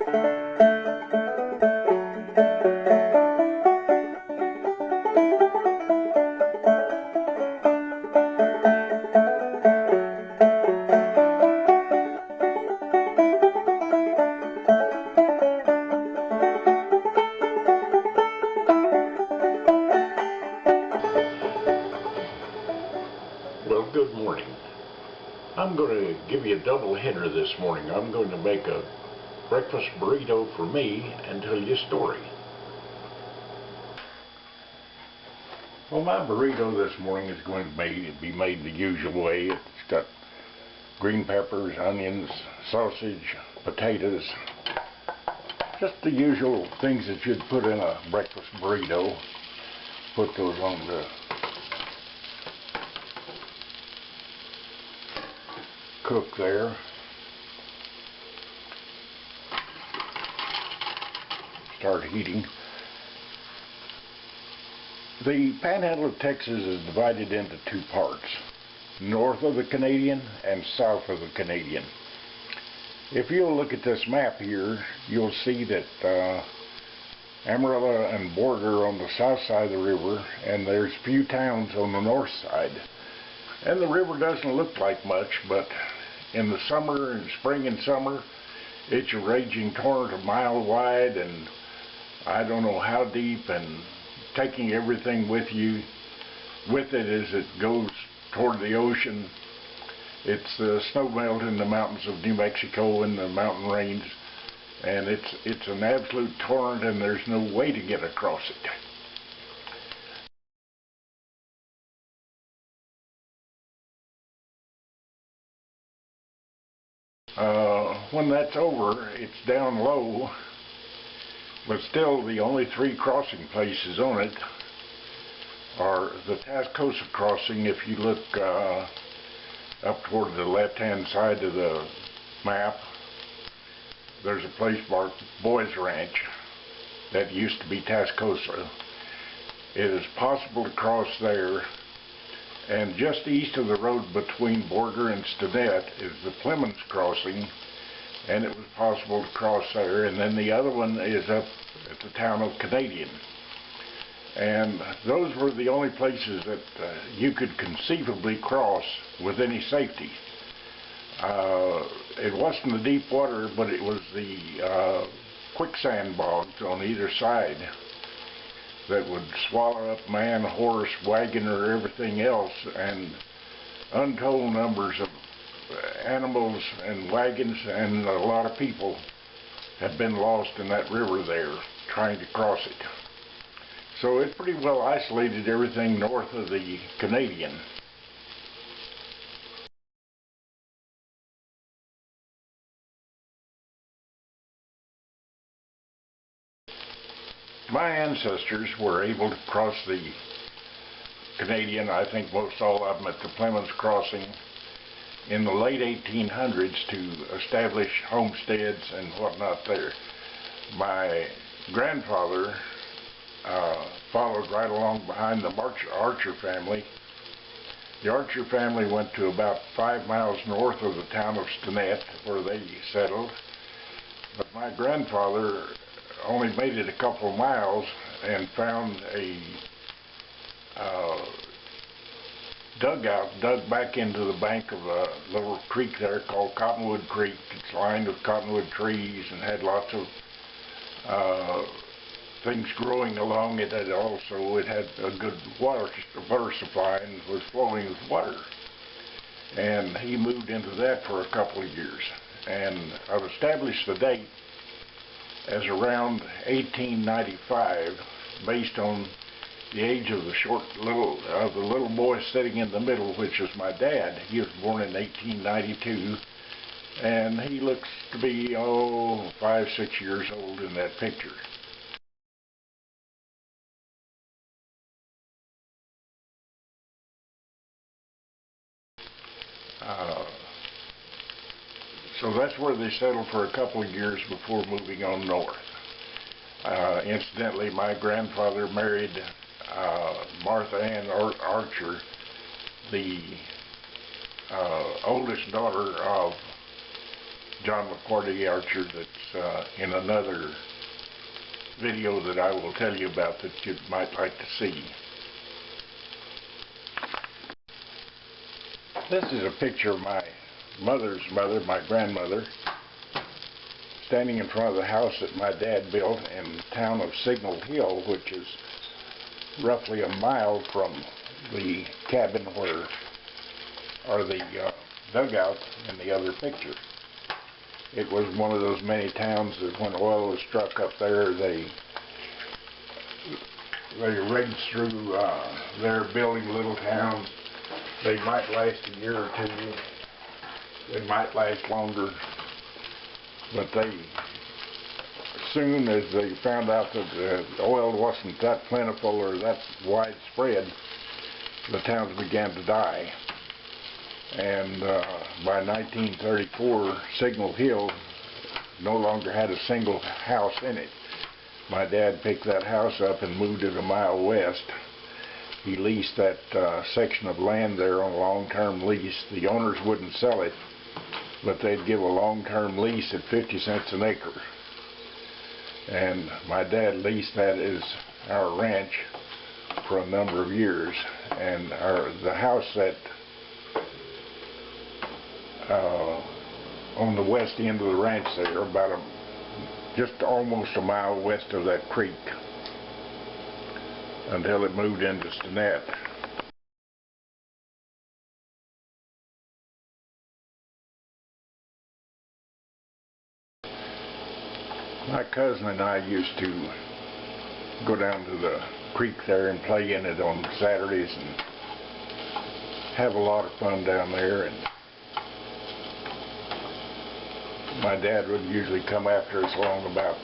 Well, good morning. I'm going to give you a double header this morning. I'm going to make a breakfast burrito for me and tell you a story. Well, my burrito this morning is going to be made the usual way. It's got green peppers, onions, sausage, potatoes, just the usual things that you'd put in a breakfast burrito. Put those on the cook there. Start heating. The Panhandle of Texas is divided into two parts, north of the Canadian and south of the Canadian. If you'll look at this map here, you'll see that Amarillo and Border on the south side of the river, and there's few towns on the north side. And the river doesn't look like much, but in the summer and spring and summer, it's a raging torrent a mile wide and I don't know how deep, and taking everything with it as it goes toward the ocean. It's the snow melt in the mountains of New Mexico and the mountain range, and it's an absolute torrent and there's no way to get across it. When that's over, it's down low, but still the only three crossing places on it are the Tascosa crossing. If you look up toward the left-hand side of the map, there's a place marked Boys Ranch that used to be Tascosa. It is possible to cross there, and just east of the road between Border and Stinnett is the Clemens crossing, and it was possible to cross there. And then the other one is up at the town of Canadian, and those were the only places that you could conceivably cross with any safety. It wasn't the deep water, but it was the quicksand bogs on either side that would swallow up man, horse, wagon, or everything else, and untold numbers of animals and wagons and a lot of people have been lost in that river there trying to cross it. So it pretty well isolated everything north of the Canadian. My ancestors were able to cross the Canadian, I think most all of them at the Clemens crossing, in the late 1800s to establish homesteads and whatnot there. My grandfather followed right along behind the Archer family. The Archer family went to about 5 miles north of the town of Stinnett, where they settled. But my grandfather only made it a couple of miles and found a dugout dug back into the bank of a little creek there called Cottonwood Creek. It's lined with cottonwood trees and had lots of things growing along it, and also it had a good water supply and was flowing with water. And he moved into that for a couple of years. And I've established the date as around 1895, based on the age of the little boy sitting in the middle, which is my dad. He was born in 1892, and he looks to be 5, 6 years old in that picture. So that's where they settled for a couple of years before moving on north. Incidentally, my grandfather married Martha Ann Archer, the oldest daughter of John McCarty Archer that's in another video that I will tell you about that you might like to see. This is a picture of my mother's mother, my grandmother, standing in front of the house that my dad built in the town of Signal Hill, which is roughly a mile from the cabin where, or the dugout in the other picture. It was one of those many towns that when oil was struck up there, they rigged through there building little towns. They might last a year or two. They might last longer. But they, as soon as they found out that the oil wasn't that plentiful or that widespread, the towns began to die. And by 1934, Signal Hill no longer had a single house in it. My dad picked that house up and moved it a mile west. He leased that section of land there on a long-term lease. The owners wouldn't sell it, but they'd give a long-term lease at 50 cents an acre. And my dad leased that as our ranch for a number of years. And the house that on the west end of the ranch there, about just almost a mile west of that creek, until it moved into Stinnett. My cousin and I used to go down to the creek there and play in it on Saturdays and have a lot of fun down there. And my dad would usually come after us along about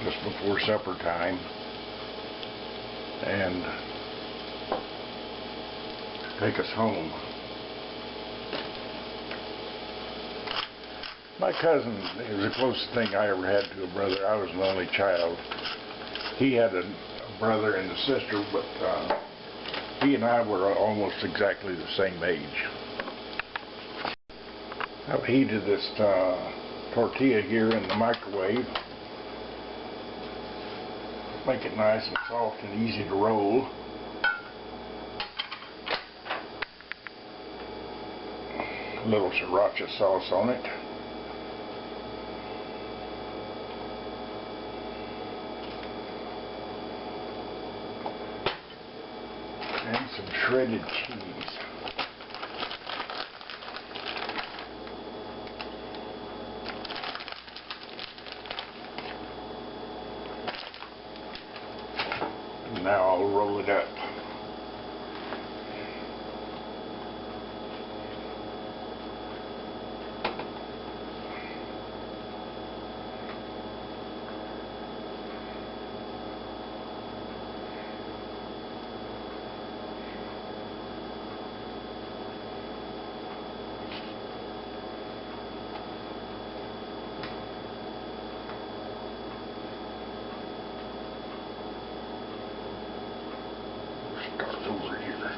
just before supper time and take us home. My cousin, it was the closest thing I ever had to a brother. I was an only child. He had a brother and a sister, but he and I were almost exactly the same age. I've heated this tortilla here in the microwave. Make it nice and soft and easy to roll. A little sriracha sauce on it. And some shredded cheese. Now I'll roll it up. Start over here.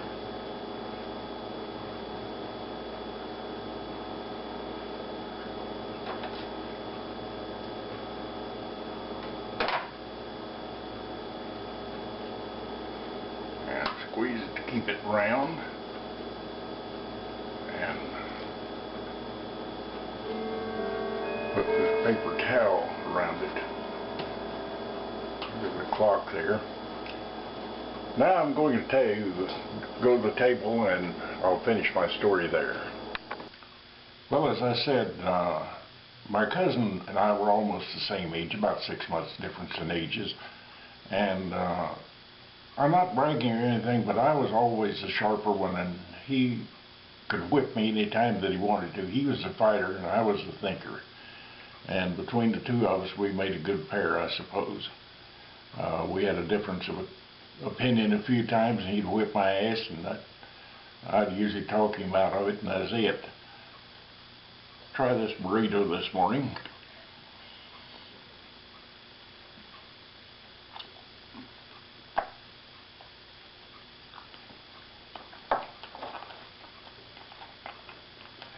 And squeeze it to keep it round. And put this paper towel around it. There's a clock there. Now I'm going to tell you, go to the table and I'll finish my story there. Well, as I said, my cousin and I were almost the same age, about 6 months difference in ages. And I'm not bragging or anything, but I was always the sharper one, and he could whip me any time that he wanted to. He was the fighter and I was the thinker. And between the two of us, we made a good pair, I suppose. We had a difference of opinion a few times, and he'd whip my ass, and I'd usually talk him out of it, and that's it. Try this burrito this morning.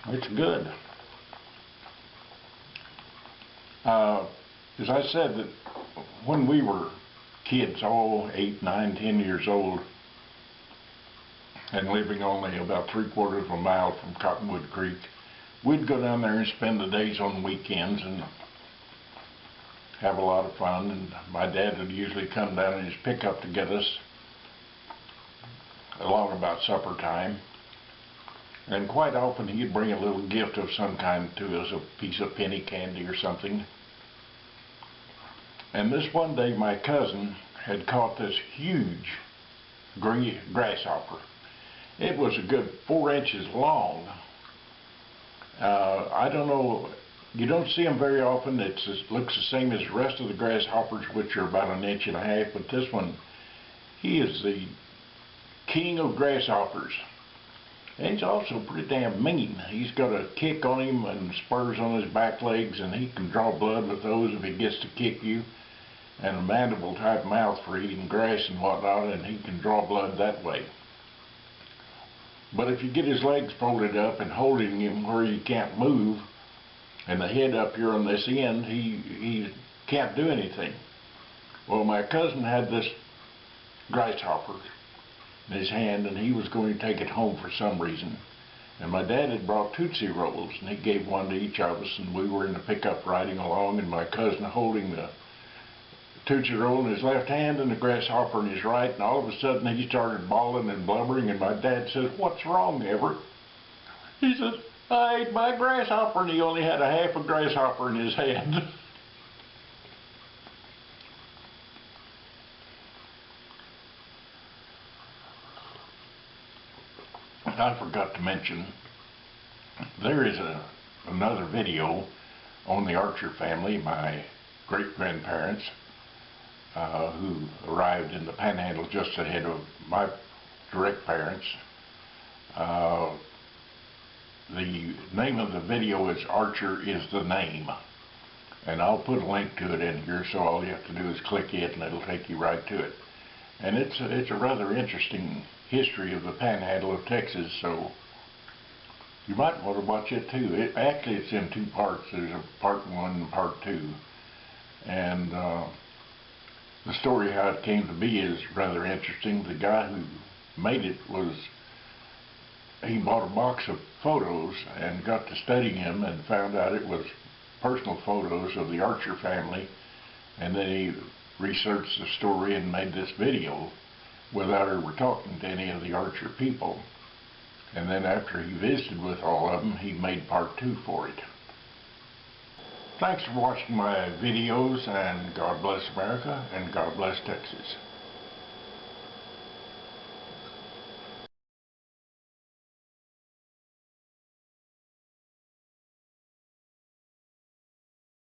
It's good. As I said, that when we were kids, all 8, 9, 10 years old, and living only about 3/4 of a mile from Cottonwood Creek, we'd go down there and spend the days on weekends and have a lot of fun. And my dad would usually come down in his pickup to get us along about supper time. And quite often he'd bring a little gift of some kind to us, a piece of penny candy or something. And this one day my cousin had caught this huge grasshopper. It was a good 4 inches long. I don't know, you don't see them very often. It looks the same as the rest of the grasshoppers, which are about 1.5 inches, but this one, he is the king of grasshoppers. And he's also pretty damn mean. He's got a kick on him and spurs on his back legs, and he can draw blood with those if he gets to kick you, and a mandible type mouth for eating grass and whatnot, and he can draw blood that way. But if you get his legs folded up and holding him where you can't move, and the head up here on this end, he can't do anything. Well, my cousin had this grasshopper in his hand, and he was going to take it home for some reason. And my dad had brought Tootsie Rolls, and he gave one to each of us, and we were in the pickup riding along, and my cousin holding the Tootsie Roll in his left hand and the grasshopper in his right, and all of a sudden he started bawling and blubbering, and my dad said, "What's wrong, Everett?" He says, "I ate my grasshopper," and he only had a half a grasshopper in his hand. I forgot to mention, there is another video on the Archer family, my great-grandparents, who arrived in the Panhandle just ahead of my direct parents. The name of the video is Archer is the Name, and I'll put a link to it in here, so all you have to do is click it and it'll take you right to it. And it's a rather interesting history of the Panhandle of Texas, so you might want to watch it too. Actually, it's in 2 parts. There's a part 1 and part 2. And the story how it came to be is rather interesting. The guy who made it he bought a box of photos and got to studying them and found out it was personal photos of the Archer family, and then he researched the story and made this video without ever talking to any of the Archer people. And then after he visited with all of them, he made part 2 for it. Thanks for watching my videos, and God bless America, and God bless Texas.